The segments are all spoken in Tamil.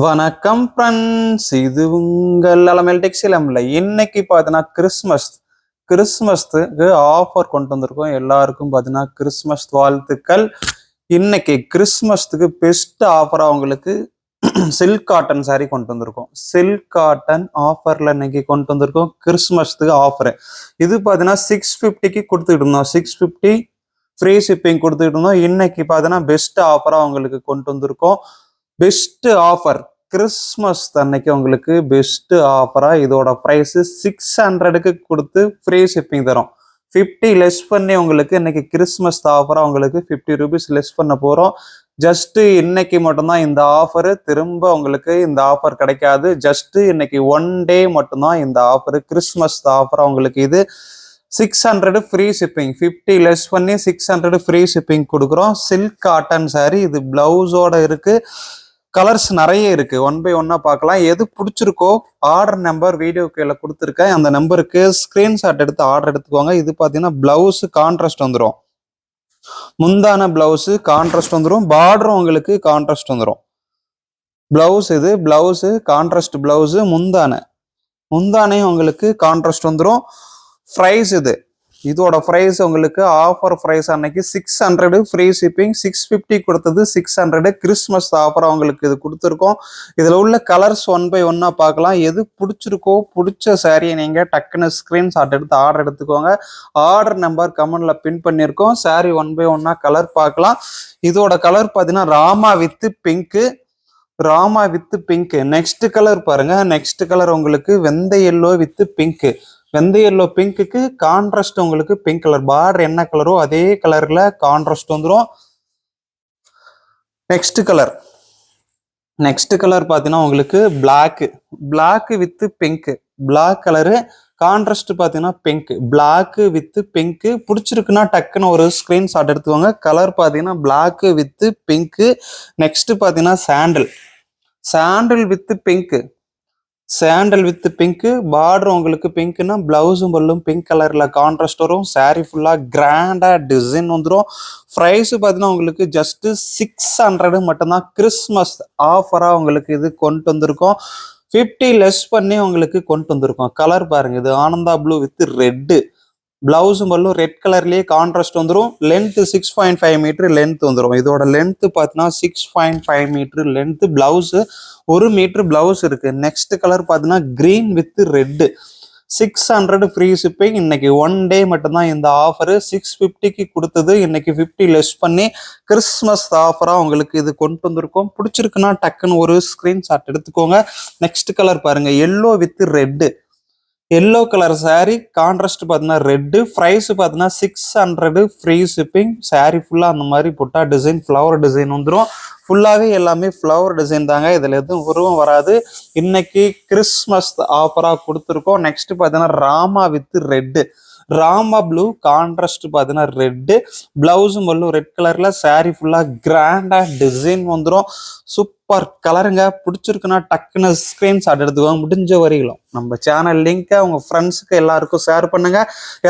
வணக்கம் ஃப்ரெண்ட்ஸ், இது உங்கள் அலமேல் டெக்ஸ்டைல்ல. இன்னைக்கு பார்த்தீங்கன்னா கிறிஸ்மஸ்க்கு ஆஃபர் கொண்டு வந்திருக்கோம். எல்லாருக்கும் பார்த்தீங்கன்னா கிறிஸ்மஸ் வாழ்த்துக்கள். இன்னைக்கு கிறிஸ்மஸ்க்கு பெஸ்ட் ஆஃபராக உங்களுக்கு சில்க் காட்டன் சாரீ கொண்டு வந்திருக்கோம். சில்க் காட்டன் ஆஃபர்ல இன்னைக்கு கொண்டு வந்திருக்கோம். கிறிஸ்மஸ்க்கு ஆஃபர் இது பார்த்தீங்கன்னா 650க்கு கொடுத்துட்டு இருந்தோம். 650 ஃப்ரீ ஷிப்பிங் கொடுத்துட்டு இருந்தோம். இன்னைக்கு பார்த்தீங்கன்னா பெஸ்ட் ஆஃபராக உங்களுக்கு கொண்டு வந்திருக்கோம். பெஸ்ட் ஆஃபர் கிறிஸ்மஸ் அன்னைக்கு உங்களுக்கு பெஸ்ட் ஆஃபரா இதோட ப்ரைஸ் 600க்கு கொடுத்து ஃப்ரீ ஷிப்பிங் தரோம். 50 லெஸ் பண்ணி உங்களுக்கு இன்னைக்கு கிறிஸ்மஸ் ஆஃபரா உங்களுக்கு 50 ரூபீஸ் லெஸ் பண்ண போறோம். ஜஸ்ட் இன்னைக்கு மட்டும்தான் இந்த ஆஃபர், திரும்ப உங்களுக்கு இந்த ஆஃபர் கிடைக்காது. ஜஸ்ட் இன்னைக்கு ஒன் டே மட்டும்தான் இந்த ஆஃபர், கிறிஸ்மஸ் ஆஃபரா உங்களுக்கு இது 600 ஃப்ரீ ஷிப்பிங். 50 லெஸ் பண்ணி 600 ஃப்ரீ ஷிப்பிங் கொடுக்குறோம். சில்க் காட்டன் சாரி, இது பிளவுஸோட இருக்கு. கலர்ஸ் நிறைய இருக்கு. ஒன் பை ஒன்னா பார்க்கலாம். எது பிடிச்சிருக்கோ ஆர்டர் நம்பர் வீடியோ கீழே கொடுத்துருக்கேன். அந்த நம்பருக்கு ஸ்கிரீன்ஷாட் எடுத்து ஆர்டர் எடுத்துக்கோங்க. இது பார்த்தீங்கன்னா பிளவுஸ் கான்ட்ராஸ்ட் வந்துடும். முந்தான பிளவுஸ் கான்ட்ராஸ்ட் வந்துடும். பார்டரும் உங்களுக்கு கான்ட்ராஸ்ட் வந்துடும். பிளவுஸ் இது பிளவுஸ் கான்ட்ராஸ்ட் பிளவுஸ். முந்தானையும் உங்களுக்கு கான்ட்ராஸ்ட் வந்துடும். ப்ரைஸ் இதோட ப்ரைஸ் உங்களுக்கு ஆஃபர் ப்ரைஸ் அன்னைக்கு 600 ஃப்ரீ ஷிப்பிங். 650 கொடுத்தது 600 கிறிஸ்மஸ் ஆஃபர் உங்களுக்கு இது கொடுத்துருக்கோம். இதில் உள்ள கலர்ஸ் ஒன் பை ஒன்னா பார்க்கலாம். எது பிடிச்சிருக்கோ பிடிச்ச சாரியை நீங்கள் டக்குன்னு ஸ்க்ரீன்ஷாட் எடுத்து ஆர்டர் எடுத்துக்கோங்க. ஆர்டர் நம்பர் கமெண்ட்ல பின் பண்ணியிருக்கோம். சாரி ஒன் பை ஒன்னா கலர் பார்க்கலாம். இதோட கலர் பார்த்தீங்கன்னா Rama with pink. Next colour பாருங்க. நெக்ஸ்ட் கலர் உங்களுக்கு வெந்த எல்லோ வித் பிங்க். வெந்த எல்லோ பிங்க்குக்கு கான்ட்ராஸ்ட் உங்களுக்கு பிங்க் கலர். பார்டர் என்ன கலரோ அதே கலர்ல கான்ட்ராஸ்ட் வந்துடும். நெக்ஸ்ட் கலர் பார்த்தீங்கன்னா உங்களுக்கு black with pink. Black colour contrast பார்த்தீங்கன்னா பிங்க். பிளாக் வித் பிங்க் பிடிச்சிருக்குன்னா டக்குன்னு ஒரு ஸ்கிரீன்ஷாட் எடுத்துக்கோங்க. கலர் பார்த்தீங்கன்னா பிளாக் வித் பிங்க். நெக்ஸ்ட் பார்த்தீங்கன்னா சாண்டல் வித் பிங்க். பார்டர் உங்களுக்கு பிங்க்னா பிளவுஸும் பல்லும் பிங்க் கலர்ல கான்ட்ராஸ்ட் வரும். சாரி ஃபுல்லா கிராண்டா டிசைன் வந்துடும். ப்ரைஸ் பார்த்தீங்கன்னா உங்களுக்கு ஜஸ்ட் 600 மட்டும்தான். கிறிஸ்மஸ் ஆஃபரா உங்களுக்கு இது கொண்டு வந்திருக்கோம். 50 லெஸ் பண்ணி உங்களுக்கு கொண்டு வந்திருக்கோம். கலர் பாருங்க, இது ஆனந்தா ப்ளூ வித் ரெட்டு. பிளவுஸும் பல்லும் ரெட் கலர்லயே கான்ட்ராஸ்ட் வந்துடும். லென்த் 6.5 மீட்டர் லென்த் வந்துடும். இதோட லென்த் பார்த்தீங்கன்னா 6.5 metre length. Blouse 1 metre blouse இருக்கு. நெக்ஸ்ட் கலர் பார்த்தீங்கன்னா green with red. 600 free shipping. இன்னைக்கு ஒன் டே மட்டும்தான் இந்த ஆஃபர். 650க்கு கொடுத்தது இன்னைக்கு 50 லெஸ் பண்ணி கிறிஸ்மஸ் ஆஃபரா உங்களுக்கு இது கொண்டு வந்திருக்கோம். பிடிச்சிருக்குன்னா டக்குன்னு ஒரு ஸ்கிரீன்ஷாட் எடுத்துக்கோங்க. நெக்ஸ்ட் கலர் பாருங்க, yellow with red. Yellow colour sorry contrast பார்த்தீங்கன்னா ரெட்டு. ப்ரைஸ் பார்த்தீங்கன்னா 600 ஃப்ரீ ஷிப்பிங். சாரி ஃபுல்லாக அந்த மாதிரி புட்டா டிசைன், ஃப்ளவர் டிசைன் வந்துடும். ஃபுல்லாகவே எல்லாமே ஃப்ளவர் டிசைன் தாங்க. இதில் எதுவும் உருவம் வராது. இன்னைக்கு கிறிஸ்மஸ் ஆஃபராக கொடுத்துருக்கோம். நெக்ஸ்ட் பார்த்தீங்கன்னா Rama with red. Rama blue contrast பார்த்தீங்கன்னா ரெட்டு. பிளவுஸும் பல்லும் ரெட் கலர்ல. சாரி ஃபுல்லா கிராண்டா டிசைன் வந்துடும். சூப்பர் கலருங்க. பிடிச்சிருக்குன்னா டக்குன்னு ஸ்கிரீன்ஷாட் எடுத்துக்கோங்க. முடிஞ்ச வரையிலும் நம்ம சேனல் லிங்கை உங்க ஃப்ரெண்ட்ஸுக்கு எல்லாருக்கும் ஷேர் பண்ணுங்க.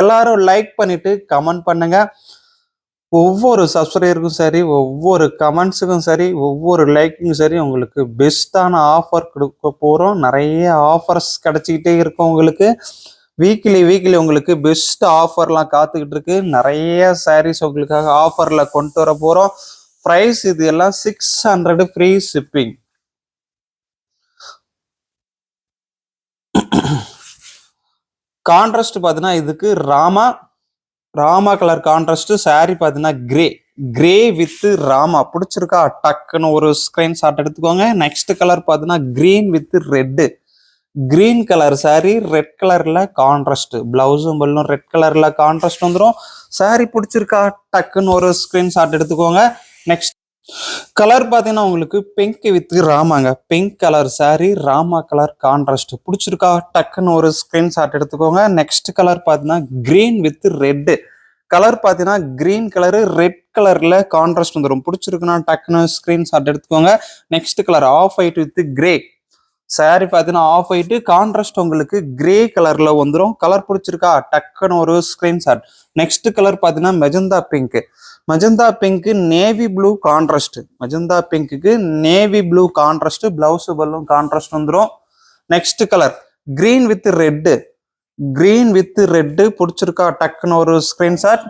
எல்லாரும் லைக் பண்ணிட்டு கமெண்ட் பண்ணுங்க. ஒவ்வொரு சப்ஸ்கிரைபருக்கும் சரி, ஒவ்வொரு கமெண்ட்ஸுக்கும் சரி, ஒவ்வொரு லைக்குக்கும் சரி உங்களுக்கு பெஸ்டான ஆஃபர் கொடுக்க போறோம். நிறைய ஆஃபர்ஸ் கிடைச்சிக்கிட்டே இருக்கும் உங்களுக்கு. வீக்லி உங்களுக்கு பெஸ்ட் ஆஃபர்லாம் காத்துக்கிட்டு இருக்கு. நிறைய சாரீஸ் உங்களுக்காக ஆஃபர்ல கொண்டு வர போறோம். ப்ரைஸ் இது எல்லாம் 600 ஃப்ரீ ஷிப்பிங். கான்ட்ராஸ்ட் பார்த்தீங்கன்னா இதுக்கு ராமா கலர் கான்ட்ராஸ்ட். சாரி பார்த்தீங்கன்னா கிரே வித் ராமா. பிடிச்சிருக்கா டக்குன்னு ஒரு ஸ்கிரீன்ஷாட் எடுத்துக்கோங்க. நெக்ஸ்ட் கலர் பார்த்தீங்கன்னா green with red. Green colour sorry red கலர்ல கான்ட்ராஸ்ட். பிளவுஸும் பல்லும் ரெட் கலர்ல கான்ட்ராஸ்ட் வந்துடும். சாரி பிடிச்சிருக்கா டக்குன்னு ஒரு ஸ்கிரீன்ஷாட் எடுத்துக்கோங்க. நெக்ஸ்ட் கலர் பார்த்தீங்கன்னா உங்களுக்கு பிங்க் வித் ராமாங்க. Pink colour sari Rama colour contrast. பிடிச்சிருக்கா டக்குன்னு ஒரு ஸ்கிரீன்ஷாட் எடுத்துக்கோங்க. நெக்ஸ்ட் கலர் பார்த்தீங்கன்னா கிரீன் வித் ரெட். கலர் பார்த்தீங்கன்னா கிரீன் கலரு ரெட் கலர்ல கான்ட்ராஸ்ட் வந்துடும். பிடிச்சிருக்குன்னா டக்குன்னு ஸ்கிரீன்ஷாட் எடுத்துக்கோங்க. Next colour off white with grey. Sari பார்த்தீங்கன்னா ஆஃப் ஒயிட்டு கான்ட்ராஸ்ட் உங்களுக்கு கிரே கலர்ல வந்துடும். கலர் பிடிச்சிருக்கா டக்குன்னு ஒரு ஸ்கிரீன்ஷாட். நெக்ஸ்ட் கலர் பார்த்தீங்கன்னா magenta pink. Magenta pink navy blue contrast. Magenta pink navy blue contrast, blouse பல்லும் கான்ட்ராஸ்ட் வந்துடும். Next colour green with red. Green with red பிடிச்சிருக்கா டக்குன்னு ஒரு ஸ்கிரீன்ஷாட்.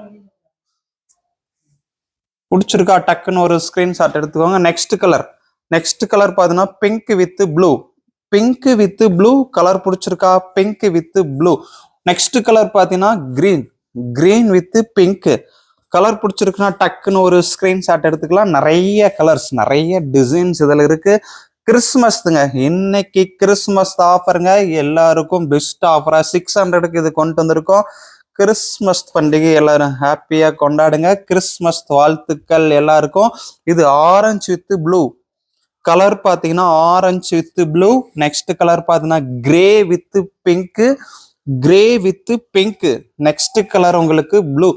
பிடிச்சிருக்கா டக்குன்னு ஒரு ஸ்கிரீன்ஷாட் எடுத்துக்கோங்க. நெக்ஸ்ட் கலர் பார்த்தீங்கன்னா pink with blue. Pink with blue colour பிடிச்சிருக்கா, pink with blue. Next colour பார்த்தீங்கன்னா green. Green with pink colour பிடிச்சிருக்குன்னா டக்குன்னு ஒரு ஸ்கிரீன்ஷாட் எடுத்துக்கலாம். நிறைய கலர்ஸ், நிறைய டிசைன்ஸ் இதில் இருக்கு. கிறிஸ்மஸ்ங்க, இன்னைக்கு கிறிஸ்மஸ் ஆஃபருங்க. எல்லாருக்கும் பெஸ்ட் ஆஃபரா 600க்கு இது கொண்டு வந்திருக்கோம். கிறிஸ்மஸ் பண்டிகை எல்லாரும் ஹாப்பியா கொண்டாடுங்க. கிறிஸ்மஸ் வாழ்த்துக்கள் எல்லாருக்கும். இது ஆரஞ்சு வித் ப்ளூ கலர் பார்த்தீங்கன்னா orange with blue. Next colour பார்த்தீங்கன்னா grey with pink. Grey with pink. Next colour உங்களுக்கு blue,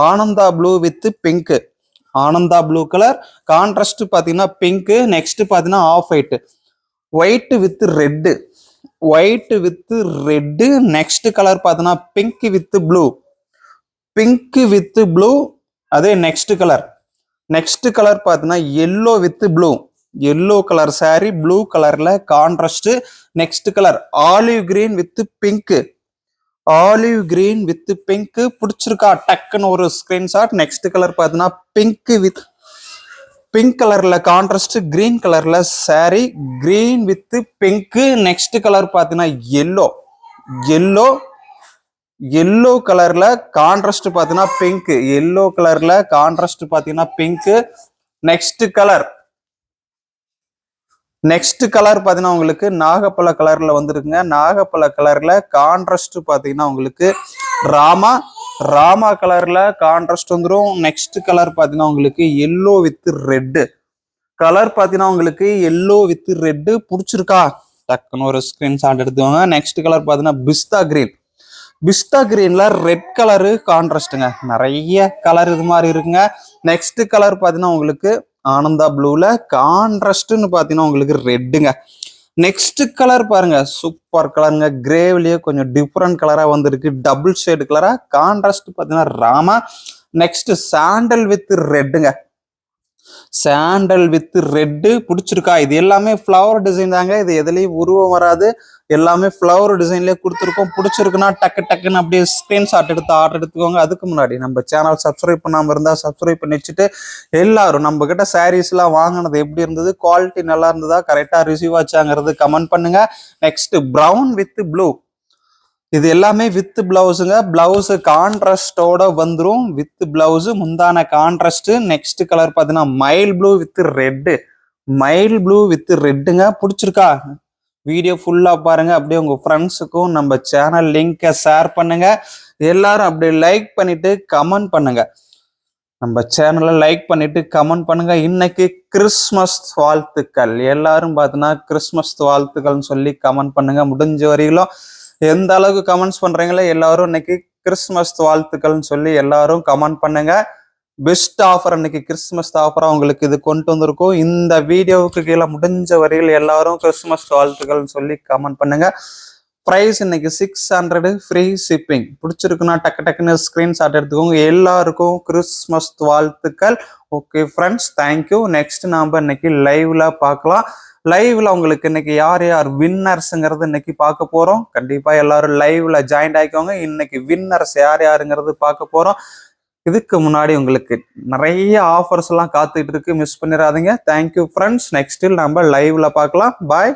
Ananda blue with pink. Ananda blue colour contrast பார்த்தீங்கன்னா பிங்க். நெக்ஸ்ட் பார்த்தீங்கன்னா off white. White with red. White with red. Next colour பார்த்தீங்கன்னா pink with blue. Pink with blue. அதே நெக்ஸ்ட் கலர் பார்த்தீங்கன்னா yellow with blue. Yellow colour sari blue கலர்ல contrast. Next colour olive green with pink. Olive green with pink பிடிச்சிருக்கா டக்குன்னு ஒரு ஸ்கிரீன்ஷாட். நெக்ஸ்ட் கலர் பார்த்தீங்கன்னா பிங்க் வித் பிங்க் கலர்ல கான்ட்ராஸ்ட், கிரீன் கலர்ல sorry, green with pink. Next colour பார்த்தீங்கன்னா எல்லோ. எல்லோ எல்லோ கலர்ல கான்ட்ராஸ்ட் பார்த்தீங்கன்னா பிங்க். எல்லோ கலர்ல கான்ட்ராஸ்ட் பார்த்தீங்கன்னா பிங்க். நெக்ஸ்ட் கலர் பார்த்தீங்கன்னா உங்களுக்கு நாகப்பழ கலர்ல வந்துருக்குங்க. நாகப்பழ கலர்ல கான்ட்ராஸ்ட் பார்த்தீங்கன்னா உங்களுக்கு ராமா கலர்ல கான்ட்ராஸ்ட் வந்துடும். நெக்ஸ்ட் கலர் பார்த்தீங்கன்னா உங்களுக்கு எல்லோ வித் ரெட்டு. கலர் பார்த்தீங்கன்னா உங்களுக்கு எல்லோ வித் ரெட்டு பிடிச்சிருக்கா டக்குன்னு ஒரு ஸ்கிரீன்ஷாட் எடுத்துவாங்க. நெக்ஸ்ட் கலர் பார்த்தீங்கன்னா பிஸ்தா கிரீன். பிஸ்தா கிரீன்ல ரெட் கலரு கான்ட்ராஸ்ட்டுங்க. நிறைய கலர் இது மாதிரி இருக்குங்க. நெக்ஸ்ட் கலர் பார்த்தீங்கன்னா உங்களுக்கு ஆனந்தா ப்ளூல கான்ட்ராஸ்ட்னு பார்த்தீங்கன்னா உங்களுக்கு ரெட்டுங்க. நெக்ஸ்ட் கலர் பாருங்க, சூப்பர் கலருங்க. கிரேவிலேயே கொஞ்சம் டிஃப்ரெண்ட் கலரா வந்திருக்கு. டபுள் ஷேடு கலரா கான்ட்ராஸ்ட் பார்த்தீங்கன்னா ராமா. நெக்ஸ்ட் சாண்டல் வித் ரெட்டுங்க. சாண்டல் வித் ரெட்டு பிடிச்சிருக்கா. இது எல்லாமே ஃப்ளவர் டிசைன் தாங்க. இது எதுலேயும் உருவம் வராது. எல்லாமே ஃப்ளவர் டிசைன்லேயே கொடுத்துருக்கோம். பிடிச்சிருக்குன்னா டக்குன்னு அப்படியே ஸ்க்ரீன்ஷாட் எடுத்து ஆர்டர் எடுத்துக்கோங்க. அதுக்கு முன்னாடி நம்ம சேனல் சப்ஸ்கிரைப் பண்ணாமல் இருந்தால் சப்ஸ்கிரைப் பண்ணி வச்சுட்டு, எல்லாரும் நம்ம கிட்ட சாரீஸ்லாம் வாங்கினது எப்படி இருந்தது, குவாலிட்டி நல்லா இருந்ததா, கரெக்டாக ரிசீவ் ஆச்சாங்கிறது கமெண்ட் பண்ணுங்க. Next brown with blue. இது எல்லாமே வித் பிளவுஸுங்க. பிளவுஸ் கான்ட்ராஸ்டோட வந்துடும். வித் பிளவுஸ் முந்தான கான்ட்ராஸ்ட். நெக்ஸ்ட் கலர் பார்த்தீங்கன்னா மைல் ப்ளூ வித் ரெட்டு. மைல் ப்ளூ வித் ரெட்டுங்க. பிடிச்சிருக்கா? வீடியோ ஃபுல்லா பாருங்க. அப்படியே உங்க ஃப்ரெண்ட்ஸுக்கும் நம்ம சேனல் லிங்கை ஷேர் பண்ணுங்க. எல்லாரும் அப்படியே லைக் பண்ணிட்டு கமெண்ட் பண்ணுங்க. நம்ம சேனலை லைக் பண்ணிட்டு கமெண்ட் பண்ணுங்க. இன்னைக்கு கிறிஸ்மஸ் வாழ்த்துக்கள். எல்லாரும் பார்த்தீங்கன்னா கிறிஸ்மஸ் வாழ்த்துக்கள்னு சொல்லி கமெண்ட் பண்ணுங்க. முடிஞ்ச வரையிலும் எந்த அளவுக்கு கமெண்ட்ஸ் பண்றீங்களோ எல்லாரும் இன்னைக்கு கிறிஸ்மஸ் வாழ்த்துக்கள்னு சொல்லி எல்லாரும் கமெண்ட் பண்ணுங்க. பெஸ்ட் ஆஃபர் இன்னைக்கு கிறிஸ்மஸ் ஆஃபரா உங்களுக்கு இது கொண்டு வந்திருக்கும். இந்த வீடியோவுக்கு கீழே முடிஞ்ச வரையில் எல்லாரும் கிறிஸ்மஸ் வாழ்த்துக்கள்னு சொல்லி கமெண்ட் பண்ணுங்க. ப்ரைஸ் இன்னைக்கு 600, ஃப்ரீ ஷிப்பிங். பிடிச்சிருக்குன்னா டக்குன்னு ஸ்கிரீன்ஷாட் எடுத்துக்கோங்க. எல்லாருக்கும் கிறிஸ்மஸ் வாழ்த்துக்கள். Okay friends, thank you. நெக்ஸ்ட் நாம இன்னைக்கு லைவ்ல பார்க்கலாம். லைவ்ல உங்களுக்கு இன்னைக்கு யார் வின்னர்ஸ்ங்கிறது இன்னைக்கு பார்க்க போறோம். கண்டிப்பா எல்லாரும் லைவ்ல ஜாயின் ஆகிக்கோங்க. இன்னைக்கு வின்னர்ஸ் யாருங்கிறது பார்க்க போறோம். இதுக்கு முன்னாடி உங்களுக்கு நிறைய ஆஃபர்ஸ் எல்லாம் காத்துட்டு இருக்கு, மிஸ் பண்ணிடாதீங்க. Thank you friends. நெக்ஸ்ட் நம்ம லைவ்ல பார்க்கலாம். பாய்.